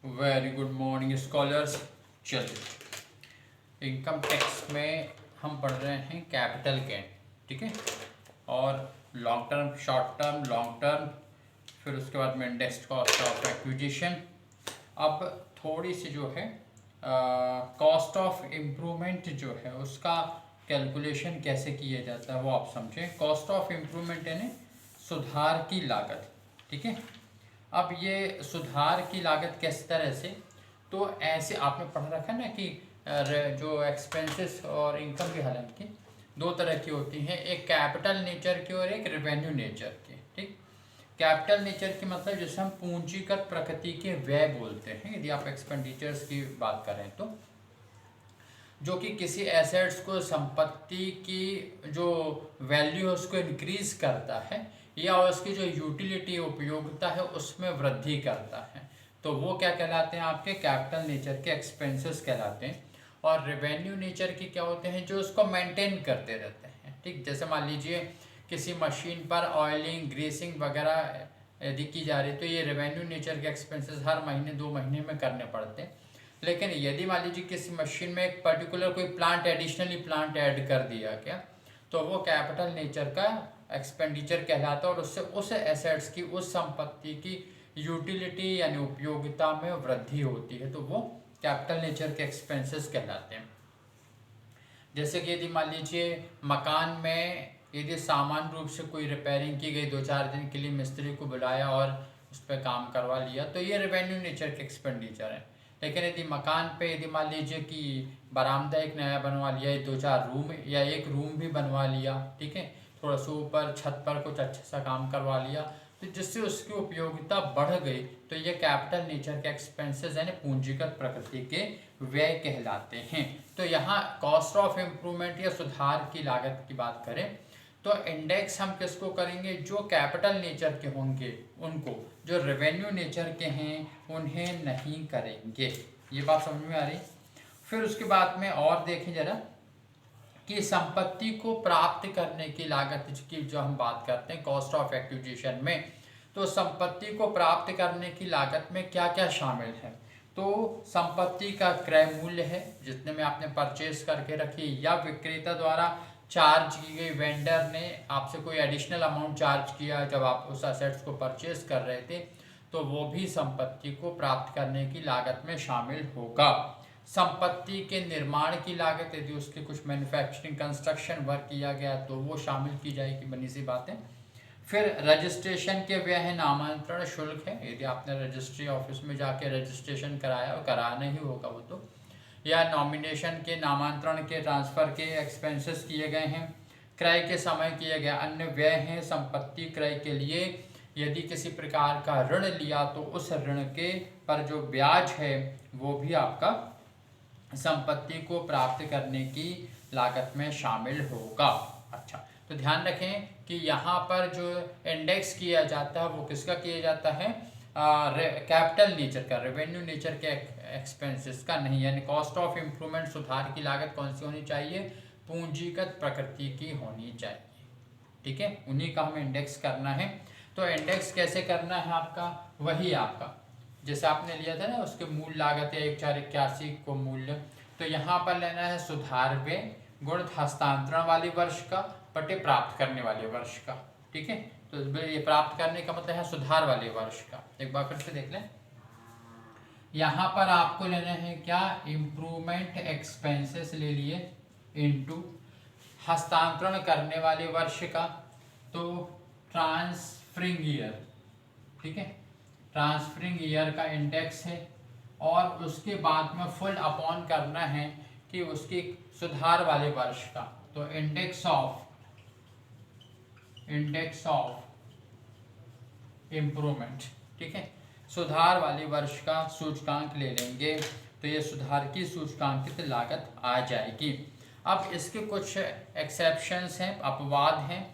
Very good morning scholars. चलिए, income tax में हम पढ़ रहे हैं कैपिटल गेन, ठीक है, और long term, short term, long term, फिर उसके बाद में इंडेक्स्ड कॉस्ट ऑफ एक्विजिशन। अब थोड़ी सी जो है कॉस्ट ऑफ इम्प्रूवमेंट जो है उसका कैलकुलेशन कैसे किया जाता है वो आप समझें। कॉस्ट ऑफ इम्प्रूवमेंट यानी सुधार की लागत, ठीक है। अब ये सुधार की लागत किस तरह से, तो ऐसे आपने पढ़ रखा है ना कि जो एक्सपेंसेस और इनकम की हालांकि दो तरह की होती हैं, एक कैपिटल नेचर की और एक रेवेन्यू नेचर की, ठीक। कैपिटल नेचर की मतलब जैसे हम पूंजीगत प्रकृति के व्यय बोलते हैं, यदि आप एक्सपेंडिचर्स की बात करें तो, जो कि किसी एसेट्स को, संपत्ति की जो वैल्यू है उसको इंक्रीज करता है या उसकी जो यूटिलिटी उपयोगिता है उसमें वृद्धि करता है, तो वो क्या कहलाते हैं, आपके कैपिटल नेचर के एक्सपेंसेस कहलाते हैं। और रेवेन्यू नेचर की क्या होते हैं, जो उसको मेंटेन करते रहते हैं, ठीक। जैसे मान लीजिए किसी मशीन पर ऑयलिंग, ग्रीसिंग वगैरह यदि की जा रही है तो ये रेवेन्यू नेचर के एक्सपेंसेस हर महीने 2 महीने में करने पड़ते हैं। लेकिन यदि मान लीजिए किसी मशीन में एक पर्टिकुलर कोई प्लांट, एडिशनली प्लांट ऐड कर दिया गया, तो वो कैपिटल नेचर का एक्सपेंडिचर कहलाता है और उससे उस एसेट्स की, उस संपत्ति की यूटिलिटी यानी उपयोगिता में वृद्धि होती है, तो वो कैपिटल नेचर के एक्सपेंसेस कहलाते हैं। जैसे कि यदि मान लीजिए मकान में यदि सामान्य रूप से कोई रिपेयरिंग की गई, 2-4 दिन के लिए मिस्त्री को बुलाया और उस पर काम करवा लिया, तो ये रेवेन्यू नेचर के एक्सपेंडिचर है। लेकिन यदि मकान पे यदि मान लीजिए कि बरामदा एक नया बनवा लिया, 2-4 रूम या एक रूम भी बनवा लिया, ठीक है, थोड़ा सा ऊपर छत पर कुछ अच्छा सा काम करवा लिया, तो जिससे उसकी उपयोगिता बढ़ गई, तो ये कैपिटल नेचर के एक्सपेंसेस यानी पूंजीगत प्रकृति के व्यय कहलाते हैं। तो यहाँ कॉस्ट ऑफ इम्प्रूवमेंट या सुधार की लागत की बात करें तो इंडेक्स हम किसको करेंगे, जो कैपिटल नेचर के होंगे उनको, जो रेवेन्यू नेचर के हैं उन्हें नहीं करेंगे। ये बात समझ में आ रही। फिर उसके बाद में और देखें जरा कि संपत्ति को प्राप्त करने की लागत की जो हम बात करते हैं कॉस्ट ऑफ एक्विजिशन में, तो संपत्ति को प्राप्त करने की लागत में क्या क्या शामिल है, तो संपत्ति का क्रय मूल्य है जितने में आपने परचेस करके रखी, या विक्रेता द्वारा चार्ज की गई, वेंडर ने आपसे कोई एडिशनल अमाउंट चार्ज किया जब आप उस असेट्स को परचेस कर रहे थे, तो वो भी संपत्ति को प्राप्त करने की लागत में शामिल होगा। संपत्ति के निर्माण की लागत, यदि उसके कुछ मैन्युफैक्चरिंग, कंस्ट्रक्शन वर्क किया गया तो वो शामिल की जाएगी, बनी सी बातें। फिर रजिस्ट्रेशन के व्यय है, नामांतरण शुल्क है, यदि आपने रजिस्ट्री ऑफिस में जाके रजिस्ट्रेशन कराया, और कराना ही होगा वो तो, या नॉमिनेशन के, नामांतरण के, ट्रांसफर के एक्सपेंसेस किए गए हैं। क्रय के समय किए गए अन्य व्यय हैं। संपत्ति क्रय के लिए यदि किसी प्रकार का ऋण लिया तो उस ऋण के पर जो ब्याज है वो भी आपका संपत्ति को प्राप्त करने की लागत में शामिल होगा। अच्छा, तो ध्यान रखें कि यहाँ पर जो इंडेक्स किया जाता है वो किसका किया जाता है, कैपिटल नेचर का, रेवेन्यू नेचर के एक्सपेंसेस का नहीं, यानी कॉस्ट ऑफ इम्प्रूवमेंट, सुधार की लागत कौन सी होनी चाहिए, पूंजीगत प्रकृति की होनी चाहिए, ठीक है, उन्हीं का हमें इंडेक्स करना है। तो इंडेक्स कैसे करना है आपका, वही आपका जैसे आपने लिया था ना, उसके मूल लागत है 1481 को मूल्य, तो यहाँ पर लेना है सुधार व्यय गुणित हस्तांतरण वाले वर्ष का बटे प्राप्त करने वाले वर्ष का, ठीक है। तो ये प्राप्त करने का मतलब है सुधार वाले वर्ष का। एक बार फिर से देख लें, यहाँ पर आपको लेना है क्या, इम्प्रूवमेंट एक्सपेंसेस ले लिए इनटू हस्तांतरण करने वाले वर्ष का, तो ट्रांसफरिंग ईयर, ठीक है, ट्रांसफरिंग ईयर का इंडेक्स है, और उसके बाद में फुल अपॉन करना है कि उसकी सुधार वाले वर्ष का, तो इंडेक्स ऑफ इम्प्रूवमेंट, ठीक है, सुधार वाले वर्ष का सूचकांक ले लेंगे, तो ये सुधार की सूचकांकित लागत आ जाएगी। अब इसके कुछ एक्सेप्शंस हैं, अपवाद हैं।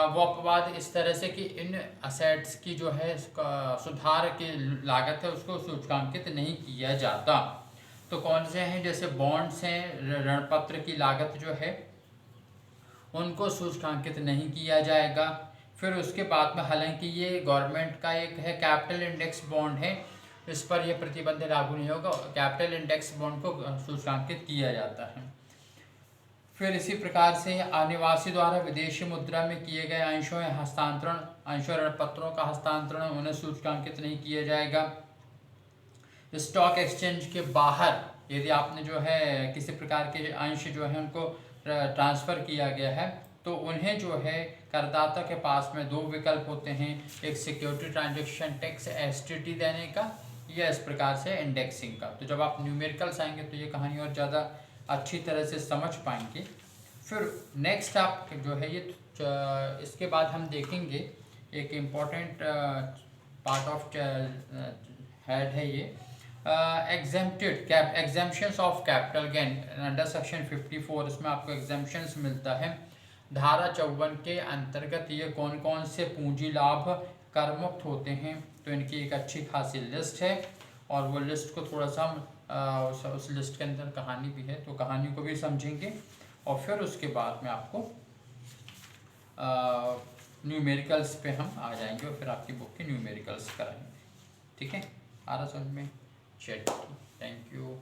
वो अपवाद इस तरह से कि इन असेट्स की जो है सुधार की लागत है उसको सूचकांकित नहीं किया जाता। तो कौन से हैं, जैसे बॉन्ड्स हैं, ऋण पत्र की लागत जो है उनको सूचकांकित नहीं किया जाएगा। फिर उसके बाद में, हालांकि ये गवर्नमेंट का एक है कैपिटल इंडेक्स बॉन्ड है, इस पर यह प्रतिबंध लागू नहीं होगा। कैपिटल इंडेक्स बॉन्ड को सूचकांकित किया जाता है। फिर इसी प्रकार से अनिवासी द्वारा विदेशी मुद्रा में किए गए अंशों या हस्तांतरण, अंशों ऋण पत्रों का हस्तांतरण, उन्हें सूचकांकित नहीं किया जाएगा। स्टॉक एक्सचेंज के बाहर यदि आपने जो है किसी प्रकार के अंश जो है उनको ट्रांसफ़र किया गया है तो उन्हें जो है करदाता के पास में दो विकल्प होते हैं, एक सिक्योरिटी ट्रांजैक्शन टैक्स एसटीटी देने का या इस प्रकार से इंडेक्सिंग का। तो जब आप न्यूमेरिकल्स आएंगे तो ये कहानी और ज़्यादा अच्छी तरह से समझ पाएंगे। फिर नेक्स्ट आप जो है ये इसके बाद हम देखेंगे एक इम्पॉर्टेंट पार्ट ऑफ हेड है ये exempted exemptions of capital gain under section 54। इसमें आपको एग्जेम्पशंस मिलता है। धारा 54 के अंतर्गत ये कौन कौन से पूंजी लाभ कर मुक्त होते हैं, तो इनकी एक अच्छी खासी लिस्ट है और वो लिस्ट को थोड़ा सा उस लिस्ट के अंदर कहानी भी है तो कहानी को भी समझेंगे और फिर उसके बाद में आपको न्यूमेरिकल्स पे हम आ जाएंगे और फिर आपकी बुक के न्यूमेरिकल्स कराएंगे। ठीक है, आ रहा समझ में? चलिए, थैंक यू।